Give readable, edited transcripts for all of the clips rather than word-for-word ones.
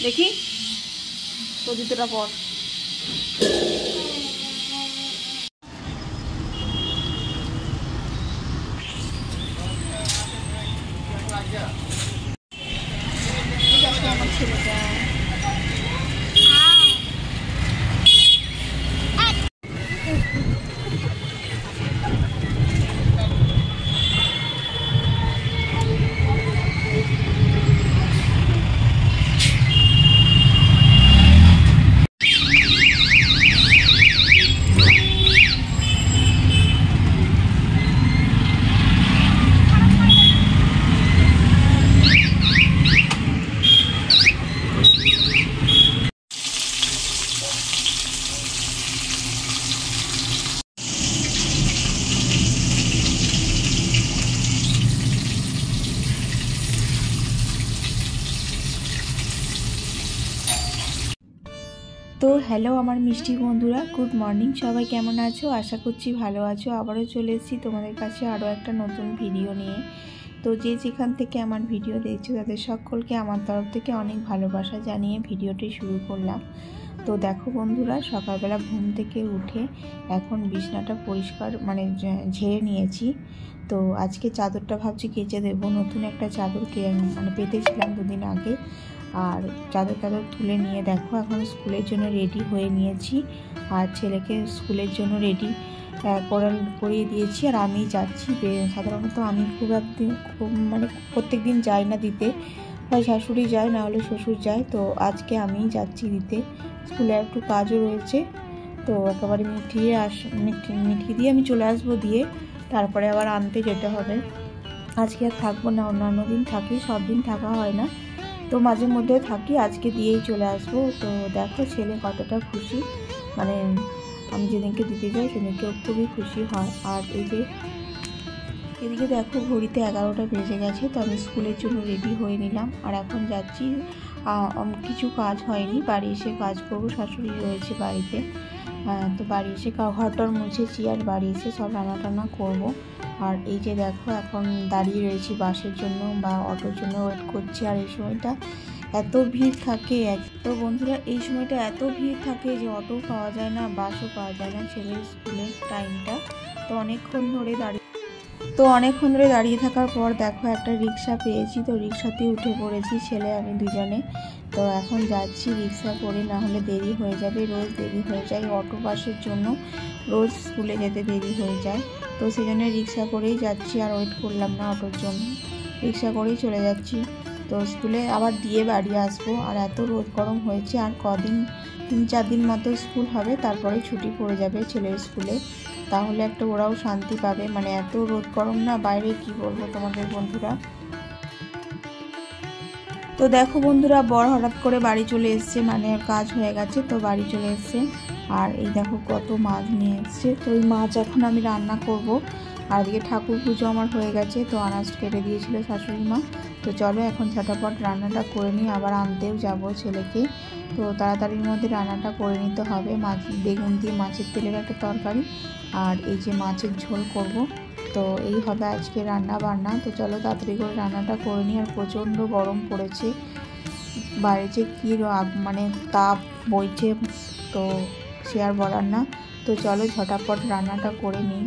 দেখি তো জুতোটা পর। আমার ছেলেটা তো হ্যালো আমার মিষ্টি বন্ধুরা, গুড মর্নিং। সবাই কেমন আছো? আশা করছি ভালো আছো। আবারও চলে এসেছি তোমাদের কাছে আরও একটা নতুন ভিডিও নিয়ে। তো যে যেখান থেকে আমার ভিডিও দেখছো তাদের সকলকে আমার তরফ থেকে অনেক ভালোবাসা জানিয়ে ভিডিওটি শুরু করলাম। তো দেখো বন্ধুরা, সকালবেলা ঘুম থেকে উঠে এখন বিছনাটা পরিষ্কার ঝেড়ে নিয়েছি। তো আজকে চাদরটা ভাবছি কেচে দেবো। নতুন একটা চাদর পেতেছিলাম দুদিন আগে, আর চাদর তুলে নিয়ে দেখো এখন স্কুলের জন্য রেডি হয়ে নিয়েছি। আর ছেলেকে স্কুলের জন্য রেডি করিয়ে দিয়েছি। আর আমি যাচ্ছি। সাধারণত আমি খুব প্রত্যেক দিন যাই না দিতে, হয় শাশুড়ি যায় না হলে শ্বশুর যায়। তো আজকে আমি যাচ্ছি দিতে। স্কুলে একটু কাজও রয়েছে, তো একেবারে মিটিয়ে দিয়ে আমি চলে আসবো, দিয়ে তারপরে আবার আনতে যেতে হবে। আজকে আর থাকবো না, অন্যান্য দিন থাকি, সব দিন থাকা হয় না, তো মাঝে মধ্যে থাকি। আজকে দিয়েই চলে আসবো। তো দেখো ছেলে কতটা খুশি, আমি যেদিনকে দিতে যাই সেদিনকে খুবই খুশি হয়। আর এদিকে দেখো ঘড়িতে 11টা বেজে গেছে। তো আমি স্কুলের জন্য রেডি হয়ে নিলাম আর এখন যাচ্ছি। কিছু কাজ হয়নি, বাড়ি এসে কাজ করবো। শাশুড়ি রয়েছে বাড়িতে, তো বাড়ি এসে ঘরটর মুছেছি আর বাড়ি এসে সব রান্না টান্না করবো। আর এই যে দেখো এখন দাঁড়িয়ে রয়েছি বাসের জন্য বা অটোর জন্য ওয়েট করছি। আর এই সময়টা এত ভিড় থাকে, তো বন্ধুরা এই সময়টা এত ভিড় থাকে যে অটো পাওয়া যায় না, বাসও পাওয়া যায় না ছেলের স্কুলের টাইমটা। তো অনেকক্ষণ ধরে দাঁড়িয়ে থাকার পর দেখো একটা রিক্সা পেয়েছি। তো রিক্সাতেই উঠে পড়েছি ছেলে আমি দুজনে। তো এখন যাচ্ছি রিক্সা করে, না হলে দেরি হয়ে যাবে। রোজ দেরি হয়ে যায় অটো বাসের জন্য, রোজ স্কুলে যেতে দেরি হয়ে যায়। তো সেই জন্য রিক্সা করেই যাচ্ছি, আর ওয়েট করলাম না অটোর জন্য, রিক্সা করেই চলে যাচ্ছি। তো স্কুলে আবার দিয়ে বাড়ি আসবো। আর এত রোদ গরম হয়েছে, আর কদিন 3-4 দিন মতো স্কুল হবে, তারপরে ছুটি পড়ে যাবে ছেলের স্কুলে। তাহলে একটা ওরাও শান্তি পাবে। এত রোদ গরম না বাইরে, কি বলবো তোমাদের বন্ধুরা। তো দেখো বন্ধুরা, বর হঠাৎ করে বাড়ি চলে এসছে, কাজ হয়ে গেছে, তো বাড়ি চলে এসছে। আর এই দেখো কত মাছ নিয়ে এসছে। তো এই মাছ এখন আমি রান্না করব। আর এদিকে ঠাকুর পুজো আমার হয়ে গেছে, তো আনাজ কেটে দিয়েছিল শাশুড়ি মা। তো চলো এখন ঝটাপট রান্নাটা করে নিই, আবার আনতেও যাব ছেলেকে। তো তাড়াতাড়ির মধ্যে রান্নাটা করে নিতে হবে। বেগুন দিয়ে মাছের তেলের একটা তরকারি, আর এই যে মাছের ঝোল করব। তো এই হবে আজকে রান্না বান্না। তো চলো তাড়াতাড়ি করে রান্নাটা করে নিই। আর প্রচণ্ড গরম পড়েছে, বাইরে যে কী তাপ বইছে, তো সে আর বলার না। তো চলো ঝটাপট রান্নাটা করে নিই,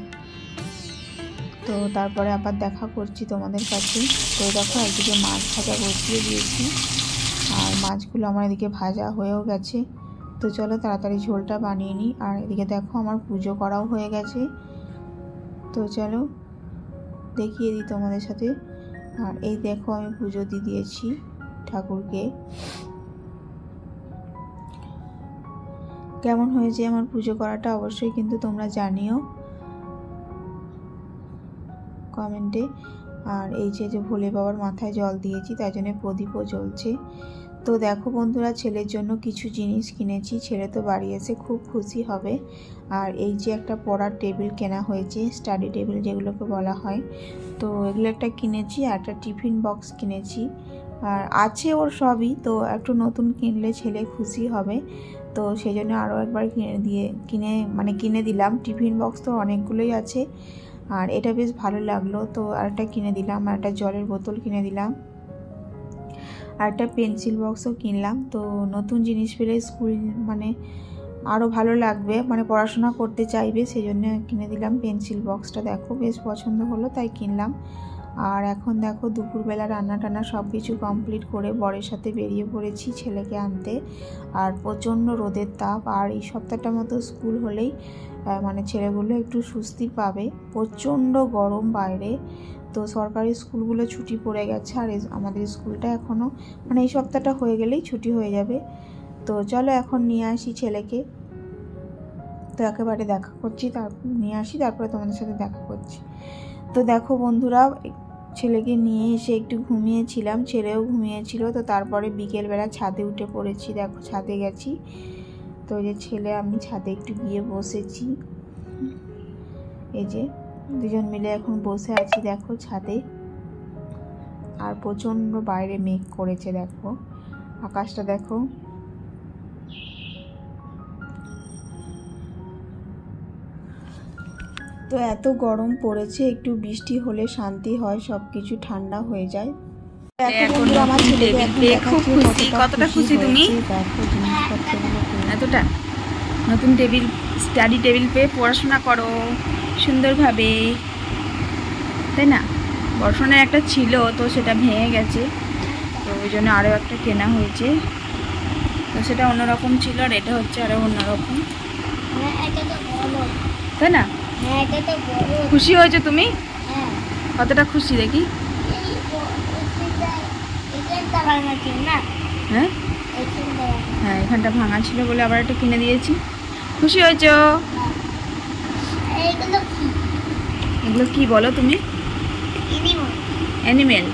তো তারপরে আবার দেখা করছি তোমাদের কাছে। তো দেখো একদিকে মাছ ভাজা বসিয়ে দিয়েছি, আর মাছগুলো আমার এদিকে ভাজা হয়েও গেছে। তো চলো তাড়াতাড়ি ঝোলটা বানিয়ে নিই। আর এদিকে দেখো আমার পুজো করাও হয়ে গেছে। তো চলো দেখিয়ে দিই তোমাদের সাথে। আর এই দেখো আমি পুজো দিয়েছি ঠাকুরকে। কেমন হয়েছে আমার পুজো করাটা অবশ্যই কিন্তু তোমরা জানিও কমেন্টে। আর এই যে ভোলে বাবার মাথায় জল দিয়েছি, তাই জন্য প্রদীপও জ্বলছে। তো দেখো বন্ধুরা, ছেলের জন্য কিছু জিনিস কিনেছি, ছেলে তো বাড়ি এসে খুব খুশি হবে। আর এই যে একটা পড়ার টেবিল কেনা হয়েছে, স্টাডি টেবিল যেগুলোকে বলা হয়, তো এগুলো একটা কিনেছি। আর একটা টিফিন বক্স কিনেছি, আর আছে ওর সবই। তো একটু নতুন কিনলে ছেলে খুশি হবে, তো সেই জন্য আরও একবার কিনে দিলাম। টিফিন বক্স তো অনেকগুলোই আছে, আর এটা বেশ ভালো লাগলো, তো আরেকটা কিনে দিলাম, আর একটা জলের বোতল কিনে দিলাম, আর একটা পেন্সিল বক্সও কিনলাম। তো নতুন জিনিস পেলে স্কুল মানে আরও ভালো লাগবে, মানে পড়াশোনা করতে চাইবে, সেই জন্য কিনে দিলাম পেন্সিল বক্সটা। দেখো বেশ পছন্দ হলো তাই কিনলাম। আর এখন দেখো দুপুরবেলা রান্না টান্না সব কিছু কমপ্লিট করে বরের সাথে বেরিয়ে পড়েছি ছেলেকে আনতে। আর প্রচণ্ড রোদের তাপ, আর এই সপ্তাহটার মতো স্কুল হলেই মানে ছেলেগুলো একটু স্বস্তি পাবে, প্রচণ্ড গরম বাইরে। তো সরকারি স্কুলগুলো ছুটি পড়ে গেছে, আর আমাদের স্কুলটা এখনও মানে এই সপ্তাহটা হয়ে গেলেই ছুটি হয়ে যাবে। তো চলো এখন নিয়ে আসি ছেলেকে, তো একেবারে দেখা করছি, তারপর নিয়ে আসি, তারপরে তোমাদের সাথে দেখা করছি। তো দেখো বন্ধুরা, ছেলেকে নিয়ে এসে একটু ঘুমিয়েছিলাম, ছেলেও ঘুমিয়েছিল। তো তারপরে বিকেলবেলা ছাদে উঠে পড়েছি, দেখো ছাদে গেছি। তো এই যে ছেলে আমি ছাদে একটু গিয়ে বসেছি, এই যে দুজন মিলে এখন বসে আছি দেখো ছাদে। আর প্রচণ্ড বাইরে মেঘ করেছে, দেখো আকাশটা দেখো। তো এত গরম পড়েছে, একটু বৃষ্টি হলে শান্তি হয়, সব কিছু ঠান্ডা হয়ে যায়। এখন আমার ছেলেকে খুব খুশি। কতটা খুশি তুমি? এতটা নতুন টেবিল, স্টাডি টেবিল পেয়ে পড়াশোনা করো সুন্দরভাবে, তাই না? বর্ষণের একটা ছিল, তো সেটা ভেঙে গেছে, তো ওই জন্য আরও একটা কেনা হয়েছে। তো সেটা অন্যরকম ছিল, আর এটা হচ্ছে আরও অন্যরকম, তাই না? খুশি হয়েছে তুমি? কতটা খুশি দেখি? হ্যাঁ হ্যাঁ, এখানটা ভাঙা ছিল বলে আবার একটা কিনে দিয়েছি। খুশি হয়েছ? এগুলো কি বলো তুমি? অ্যানিমেল।